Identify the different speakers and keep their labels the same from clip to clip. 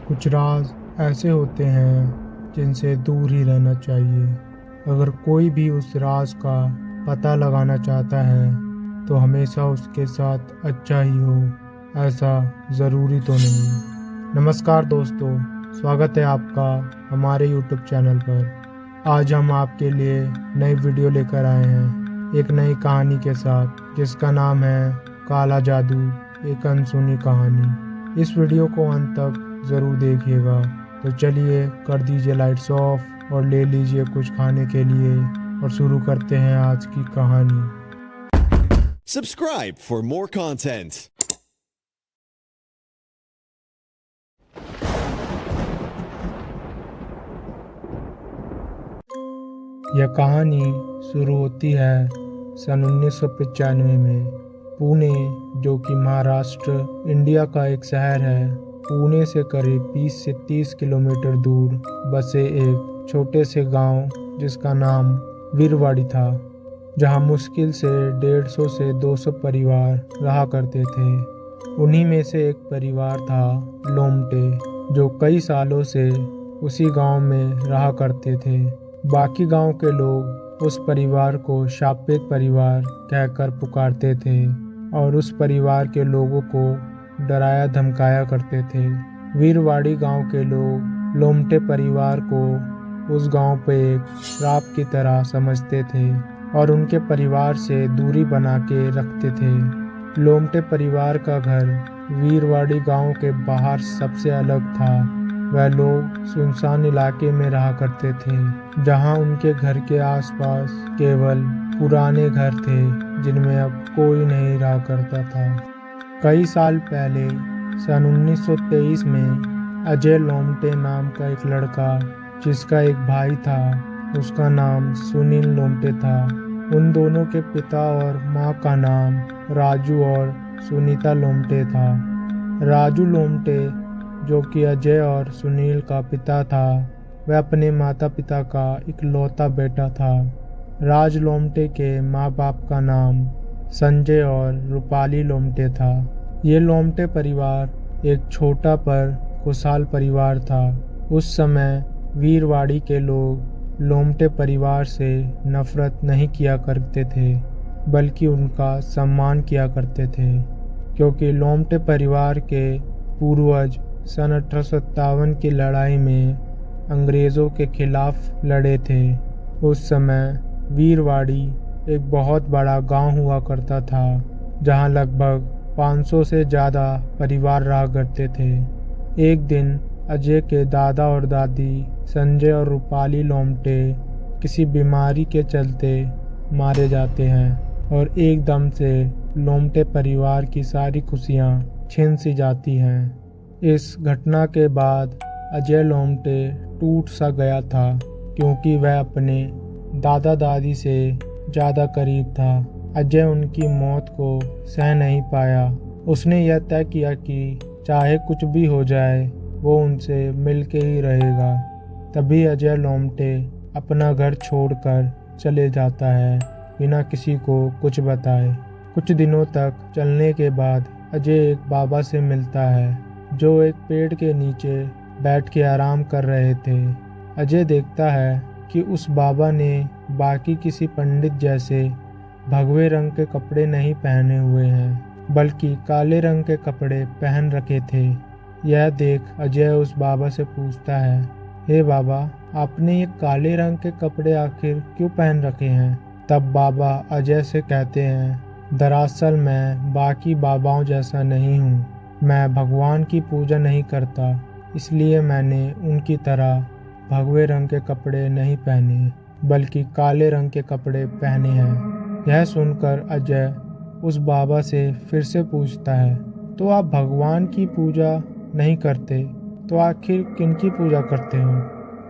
Speaker 1: कुछ राज ऐसे होते हैं जिनसे दूर ही रहना चाहिए। अगर कोई भी उस राज का पता लगाना चाहता है तो हमेशा उसके साथ अच्छा ही हो, ऐसा ज़रूरी तो नहीं। नमस्कार दोस्तों, स्वागत है आपका हमारे YouTube चैनल पर। आज हम आपके लिए नई वीडियो लेकर आए हैं, एक नई कहानी के साथ जिसका नाम है काला जादू, एक अनसुनी कहानी। इस वीडियो को अंत तक ज़रूर देखिएगा। तो चलिए कर दीजिए लाइट्स ऑफ और ले लीजिए कुछ खाने के लिए और शुरू करते हैं आज की कहानी।
Speaker 2: Subscribe for more content.
Speaker 1: यह कहानी शुरू होती है सन 1995 में। पुणे, जो कि महाराष्ट्र इंडिया का एक शहर है, पुणे से करीब 20 से 30 किलोमीटर दूर बसे एक छोटे से गांव जिसका नाम वीरवाड़ी था, जहां मुश्किल से 150 से 200 परिवार रहा करते थे। उन्हीं में से एक परिवार था लोमटे, जो कई सालों से उसी गांव में रहा करते थे। बाकी गांव के लोग उस परिवार को शापित परिवार कहकर पुकारते थे और उस परिवार के लोगों को डराया धमकाया करते थे। वीरवाड़ी गांव के लोग लोमटे परिवार को उस गांव पे एक श्राप की तरह समझते थे और उनके परिवार से दूरी बना के रखते थे। लोमटे परिवार का घर वीरवाड़ी गांव के बाहर सबसे अलग था। वह लोग सुनसान इलाके में रहा करते थे, जहां उनके घर के आसपास केवल पुराने घर थे जिनमें अब कोई नहीं रहा करता था। कई साल पहले सन 1923 में अजय लोमटे नाम का एक लड़का, जिसका एक भाई था, उसका नाम सुनील लोमटे था। उन दोनों के पिता और माँ का नाम राजू और सुनीता लोमटे था। राजू लोमटे, जो कि अजय और सुनील का पिता था, वह अपने माता पिता का इकलौता बेटा था। राज लोमटे के माँ बाप का नाम संजय और रूपाली लोमटे था। ये लोमटे परिवार एक छोटा पर खुशहाल परिवार था। उस समय वीरवाड़ी के लोग लोमटे परिवार से नफरत नहीं किया करते थे, बल्कि उनका सम्मान किया करते थे, क्योंकि लोमटे परिवार के पूर्वज सन 1857 की लड़ाई में अंग्रेज़ों के खिलाफ लड़े थे। उस समय वीरवाड़ी एक बहुत बड़ा गांव हुआ करता था, जहां लगभग 500 से ज़्यादा परिवार रहा करते थे। एक दिन अजय के दादा और दादी संजय और रूपाली लोमटे किसी बीमारी के चलते मारे जाते हैं और एकदम से लोमटे परिवार की सारी खुशियां छिन सी जाती हैं। इस घटना के बाद अजय लोमटे टूट सा गया था, क्योंकि वह अपने दादा दादी से ज़्यादा करीब था। अजय उनकी मौत को सह नहीं पाया। उसने यह तय किया कि चाहे कुछ भी हो जाए, वो उनसे मिलके ही रहेगा। तभी अजय लोमटे अपना घर छोड़कर चले जाता है, बिना किसी को कुछ बताए। कुछ दिनों तक चलने के बाद अजय एक बाबा से मिलता है, जो एक पेड़ के नीचे बैठ के आराम कर रहे थे। अजय देखता है कि उस बाबा ने बाकी किसी पंडित जैसे भगवे रंग के कपड़े नहीं पहने हुए हैं, बल्कि काले रंग के कपड़े पहन रखे थे। यह देख अजय उस बाबा से पूछता है, हे बाबा, आपने ये काले रंग के कपड़े आखिर क्यों पहन रखे हैं? तब बाबा अजय से कहते हैं, दरअसल मैं बाकी बाबाओं जैसा नहीं हूँ। मैं भगवान की पूजा नहीं करता, इसलिए मैंने उनकी तरह भगवे रंग के कपड़े नहीं पहने, बल्कि काले रंग के कपड़े पहने हैं। यह सुनकर अजय उस बाबा से फिर से पूछता है, तो आप भगवान की पूजा नहीं करते, तो आखिर किनकी पूजा करते हो?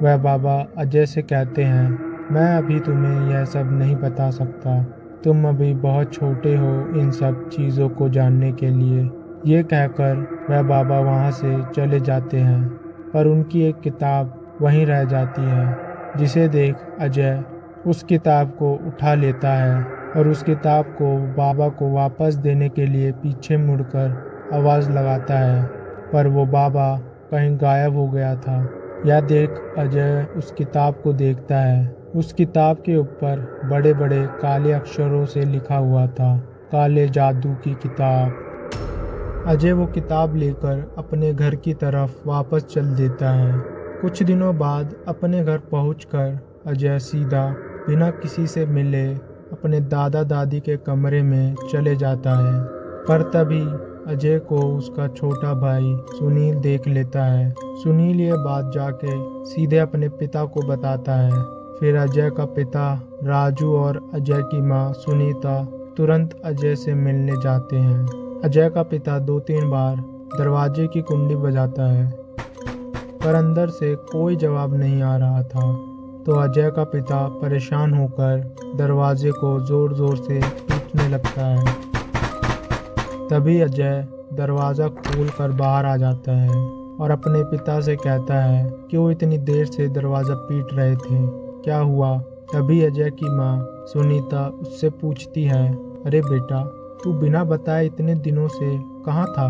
Speaker 1: वह बाबा अजय से कहते हैं, मैं अभी तुम्हें यह सब नहीं बता सकता। तुम अभी बहुत छोटे हो इन सब चीज़ों को जानने के लिए। ये कहकर वह बाबा वहाँ से चले जाते हैं, पर उनकी एक किताब वहीं रह जाती है, जिसे देख अजय उस किताब को उठा लेता है और उस किताब को बाबा को वापस देने के लिए पीछे मुड़कर आवाज़ लगाता है, पर वो बाबा कहीं गायब हो गया था। यह देख अजय उस किताब को देखता है। उस किताब के ऊपर बड़े बड़े काले अक्षरों से लिखा हुआ था, काले जादू की किताब। अजय वो किताब लेकर अपने घर की तरफ वापस चल देता है। कुछ दिनों बाद अपने घर पहुंचकर अजय सीधा बिना किसी से मिले अपने दादा दादी के कमरे में चले जाता है। पर तभी अजय को उसका छोटा भाई सुनील देख लेता है। सुनील ये बात जाके सीधे अपने पिता को बताता है। फिर अजय का पिता राजू और अजय की माँ सुनीता तुरंत अजय से मिलने जाते हैं। अजय का पिता 2-3 बार दरवाजे की कुंडी बजाता है, पर अंदर से कोई जवाब नहीं आ रहा था। तो अजय का पिता परेशान होकर दरवाजे को जोर जोर से पीटने लगता है। तभी अजय दरवाज़ा खोलकर बाहर आ जाता है और अपने पिता से कहता है कि वो इतनी देर से दरवाज़ा पीट रहे थे, क्या हुआ। तभी अजय की माँ सुनीता उससे पूछती है, अरे बेटा, तू बिना बताए इतने दिनों से कहाँ था।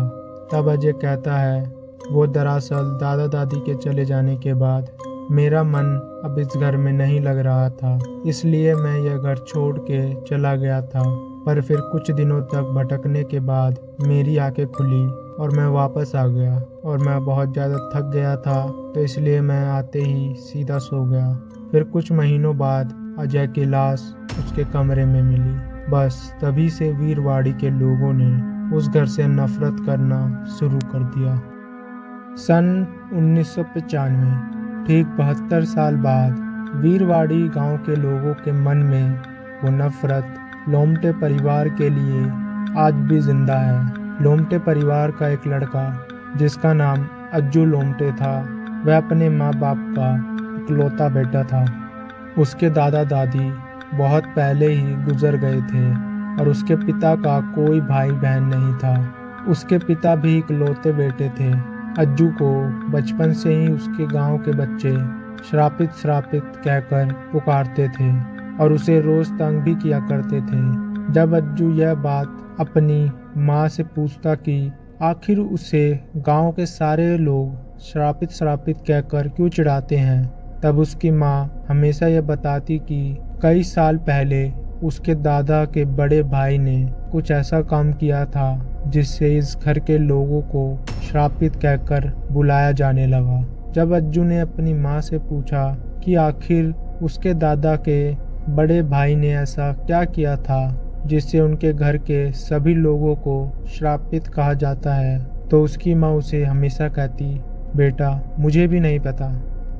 Speaker 1: तब अजय कहता है, वो दरअसल दादा दादी के चले जाने के बाद मेरा मन अब इस घर में नहीं लग रहा था, इसलिए मैं यह घर छोड़ के चला गया था। पर फिर कुछ दिनों तक भटकने के बाद मेरी आंखें खुली और मैं वापस आ गया, और मैं बहुत ज़्यादा थक गया था, तो इसलिए मैं आते ही सीधा सो गया। फिर कुछ महीनों बाद अजय की लाश उसके कमरे में मिली। बस तभी से वीरवाड़ी के लोगों ने उस घर से नफरत करना शुरू कर दिया। सन 1995, ठीक 72 साल बाद वीरवाड़ी गांव के लोगों के मन में वो नफरत लोमटे परिवार के लिए आज भी जिंदा है। लोमटे परिवार का एक लड़का जिसका नाम अज्जू लोमटे था, वह अपने माँ बाप का इकलौता बेटा था। उसके दादा दादी बहुत पहले ही गुजर गए थे और उसके पिता का कोई भाई बहन नहीं था। उसके पिता भी इकलौते बेटे थे। अज्जू को बचपन से ही उसके गांव के बच्चे श्रापित श्रापित कहकर पुकारते थे और उसे रोज तंग भी किया करते थे। जब अज्जू यह बात अपनी माँ से पूछता कि आखिर उसे गांव के सारे लोग श्रापित श्रापित कहकर क्यों चिढ़ाते हैं, तब उसकी माँ हमेशा यह बताती कि कई साल पहले उसके दादा के बड़े भाई ने कुछ ऐसा काम किया था जिससे इस घर के लोगों को श्रापित कहकर बुलाया जाने लगा। जब अज्जू ने अपनी माँ से पूछा कि आखिर उसके दादा के बड़े भाई ने ऐसा क्या किया था जिससे उनके घर के सभी लोगों को श्रापित कहा जाता है, तो उसकी माँ उसे हमेशा कहती, बेटा मुझे भी नहीं पता।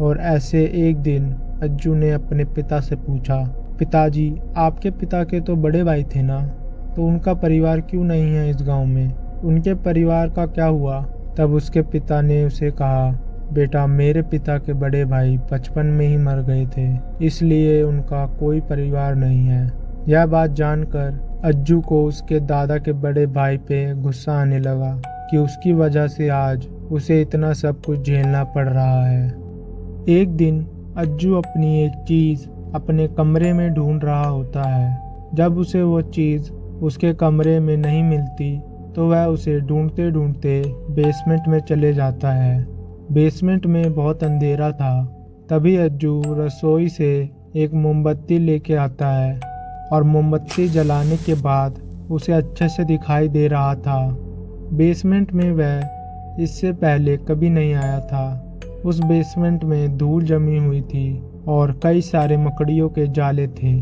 Speaker 1: और ऐसे एक दिन अज्जू ने अपने पिता से पूछा, पिताजी आपके पिता के तो बड़े भाई थे ना, तो उनका परिवार क्यों नहीं है इस गांव में, उनके परिवार का क्या हुआ। तब उसके पिता ने उसे कहा, बेटा मेरे पिता के बड़े भाई बचपन में ही मर गए थे, इसलिए उनका कोई परिवार नहीं है। यह बात जानकर अज्जू को उसके दादा के बड़े भाई पे गुस्सा आने लगा कि उसकी वजह से आज उसे इतना सब कुछ झेलना पड़ रहा है। एक दिन अज्जू अपनी एक चीज़ अपने कमरे में ढूंढ रहा होता है। जब उसे वो चीज़ उसके कमरे में नहीं मिलती तो वह उसे ढूंढते ढूंढते बेसमेंट में चले जाता है। बेसमेंट में बहुत अंधेरा था। तभी अज्जू रसोई से एक मोमबत्ती लेके आता है और मोमबत्ती जलाने के बाद उसे अच्छे से दिखाई दे रहा था। बेसमेंट में वह इससे पहले कभी नहीं आया था। उस बेसमेंट में धूल जमी हुई थी और कई सारे मकड़ियों के जाले थे।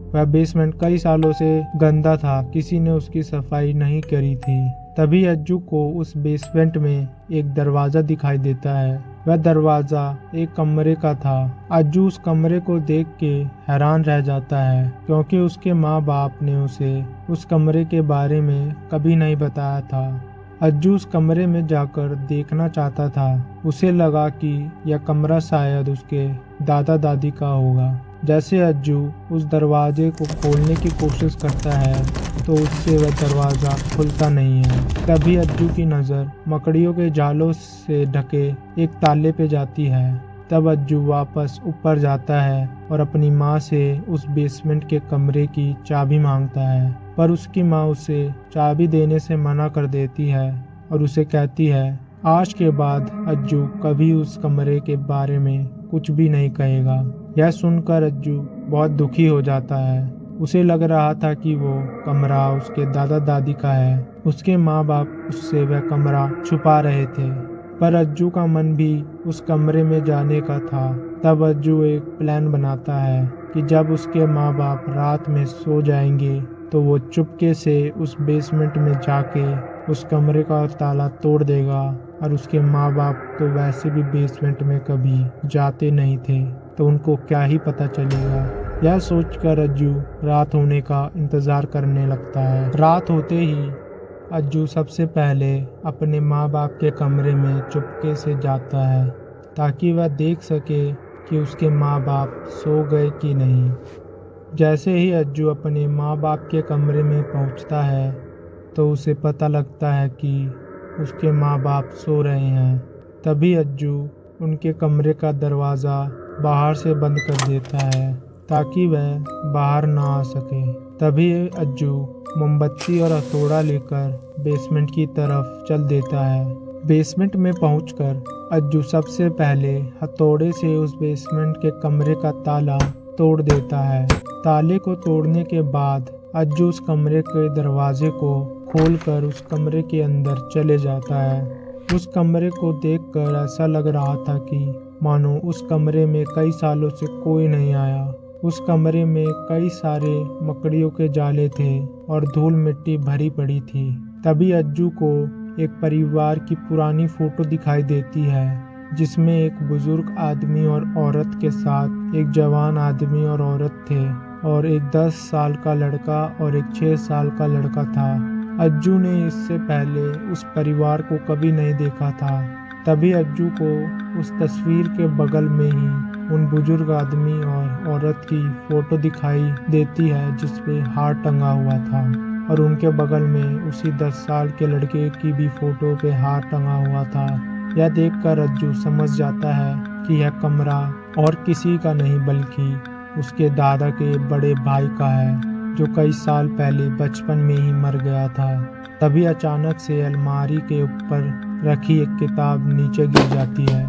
Speaker 1: वह बेसमेंट कई सालों से गंदा था, किसी ने उसकी सफाई नहीं करी थी। तभी अज्जू को उस बेसमेंट में एक दरवाज़ा दिखाई देता है। वह दरवाज़ा एक कमरे का था। अज्जू उस कमरे को देख के हैरान रह जाता है, क्योंकि उसके माँ बाप ने उसे उस कमरे के बारे में कभी नहीं बताया था। अज्जू उस कमरे में जाकर देखना चाहता था। उसे लगा कि यह कमरा शायद उसके दादा दादी का होगा। जैसे अज्जू उस दरवाजे को खोलने की कोशिश करता है तो उससे वह दरवाज़ा खुलता नहीं है। तभी अज्जू की नज़र मकड़ियों के जालों से ढके एक ताले पे जाती है। तब अज्जू वापस ऊपर जाता है और अपनी माँ से उस बेसमेंट के कमरे की चाबी मांगता है, पर उसकी माँ उसे चाबी देने से मना कर देती है और उसे कहती है, आज के बाद अज्जू कभी उस कमरे के बारे में कुछ भी नहीं कहेगा। यह सुनकर अज्जू बहुत दुखी हो जाता है। उसे लग रहा था कि वो कमरा उसके दादा दादी का है। उसके माँ बाप उससे वह कमरा छुपा रहे थे, पर अज्जू का मन भी उस कमरे में जाने का था। तब अज्जू एक प्लान बनाता है कि जब उसके माँ बाप रात में सो जाएंगे तो वो चुपके से उस बेसमेंट में जाके उस कमरे का ताला तोड़ देगा। और उसके माँ बाप तो वैसे भी बेसमेंट में कभी जाते नहीं थे, तो उनको क्या ही पता चलेगा। यह सोचकर अज्जू रात होने का इंतज़ार करने लगता है। रात होते ही अज्जू सबसे पहले अपने माँ बाप के कमरे में चुपके से जाता है, ताकि वह देख सके कि उसके माँ बाप सो गए कि नहीं। जैसे ही अज्जू अपने माँ बाप के कमरे में पहुंचता है तो उसे पता लगता है कि उसके माँ बाप सो रहे हैं। तभी अज्जू उनके कमरे का दरवाज़ा बाहर से बंद कर देता है ताकि वह बाहर ना आ सके। तभी अज्जू मोमबत्ती और हथौड़ा लेकर बेसमेंट की तरफ चल देता है। बेसमेंट में पहुंचकर अज्जू सबसे पहले हथौड़े से उस बेसमेंट के कमरे का ताला तोड़ देता है। ताले को तोड़ने के बाद अज्जू उस कमरे के दरवाजे को खोलकर उस कमरे के अंदर चले जाता है। उस कमरे को देखकर ऐसा लग रहा था कि मानो उस कमरे में कई सालों से कोई नहीं आया। उस कमरे में कई सारे मकड़ियों के जाले थे और धूल मिट्टी भरी पड़ी थी। तभी अज्जू को एक परिवार की पुरानी फोटो दिखाई देती है, जिसमें एक बुजुर्ग आदमी और औरत के साथ एक जवान आदमी और औरत थे, और एक 10 साल का लड़का और एक 6 साल का लड़का था। अज्जू ने इससे पहले उस परिवार को कभी नहीं देखा था। तभी अज्जू को उस तस्वीर के बगल में ही उन बुजुर्ग आदमी और औरत की फोटो दिखाई देती है, जिसपे हार टंगा हुआ था, और उनके बगल में उसी 10 साल के लड़के की भी फोटो पे हार टंगा हुआ था। यह देखकर अज्जू समझ जाता है कि यह कमरा और किसी का नहीं बल्कि उसके दादा के बड़े भाई का है, जो कई साल पहले बचपन में ही मर गया था। तभी अचानक से अलमारी के ऊपर रखी एक किताब नीचे गिर जाती है।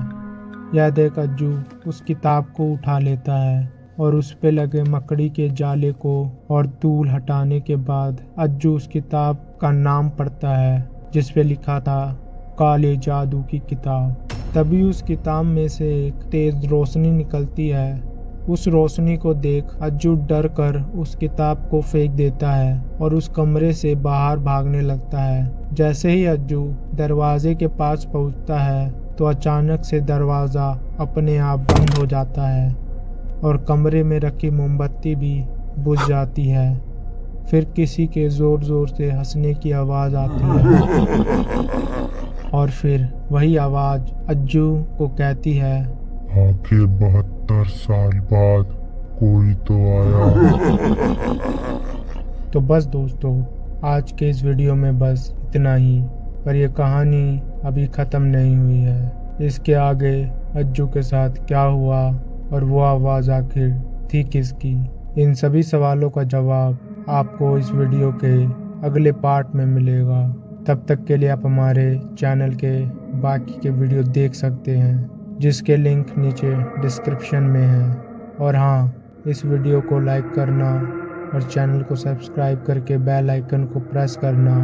Speaker 1: यह देख अज्जू उस किताब को उठा लेता है और उस पे लगे मकड़ी के जाले को और धूल हटाने के बाद अज्जू उस किताब का नाम पढ़ता है, जिस पे लिखा था काले जादू की किताब। तभी उस किताब में से एक तेज रोशनी निकलती है। उस रोशनी को देख अज्जू डर कर उस किताब को फेंक देता है और उस कमरे से बाहर भागने लगता है। जैसे ही अज्जू दरवाजे के पास पहुंचता है तो अचानक से दरवाज़ा अपने आप बंद हो जाता है और कमरे में रखी मोमबत्ती भी बुझ जाती है। फिर किसी के ज़ोर ज़ोर से हंसने की आवाज़ आती है और फिर वही आवाज़ अज्जू को कहती है,
Speaker 2: आखिर 72 साल बाद कोई तो आया।
Speaker 1: तो बस दोस्तों, आज के इस वीडियो में बस इतना ही। पर यह कहानी अभी ख़त्म नहीं हुई है। इसके आगे अज्जू के साथ क्या हुआ और वो आवाज़ आखिर थी किसकी, इन सभी सवालों का जवाब आपको इस वीडियो के अगले पार्ट में मिलेगा। तब तक के लिए आप हमारे चैनल के बाकी के वीडियो देख सकते हैं, जिसके लिंक नीचे डिस्क्रिप्शन में है। और हाँ, इस वीडियो को लाइक करना और चैनल को सब्सक्राइब करके बेल आइकन को प्रेस करना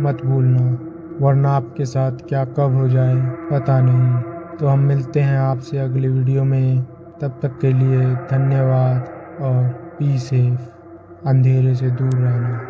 Speaker 1: मत भूलना, वरना आपके साथ क्या कब हो जाए पता नहीं। तो हम मिलते हैं आपसे अगली वीडियो में। तब तक के लिए धन्यवाद और बी सेफ। अंधेरे से दूर रहना।